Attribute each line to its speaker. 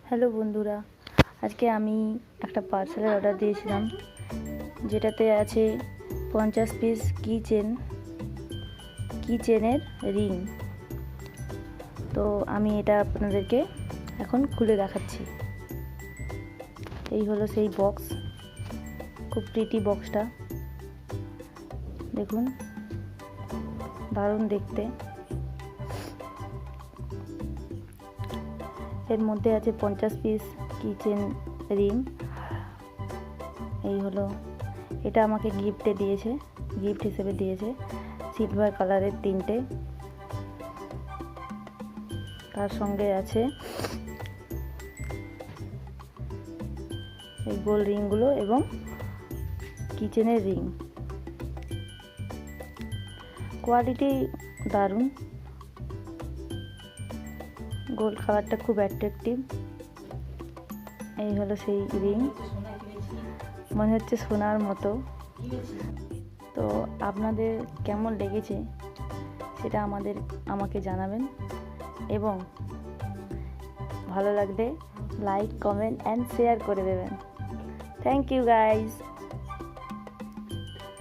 Speaker 1: Hello বন্ধুরা, আজকে আমি একটা পার্সেলের অর্ডার দিয়েছিলাম, যেটাতে আছে 50 পিস কিচেনের রিং। তো আমি এটা আপনাদেরকে এখন খুলে দেখাচ্ছি। এই হলো সেই বক্স, খুব প্রিটি বক্সটা, দেখুন দারুণ দেখতে। এর মধ্যে আছে 50 পিস কিচেন রিং। এই হলো, এটা আমাকে গিফট হিসেবে দিয়েছে সিলভার কালারের 3টে। তার সঙ্গে আছে এই গোল রিংগুলো এবং কিচেনের রিং। কোয়ালিটি দারুণ, গোল্ড কালারটা খুব অ্যাট্রাকটিভ। এই হলো সেই রিং, মনে হচ্ছে সোনার মতো। তো আপনাদের কেমন লেগেছে সেটা আমাকে জানাবেন, এবং ভালো লাগলে লাইক, কমেন্ট অ্যান্ড শেয়ার করে দেবেন। Thank you guys.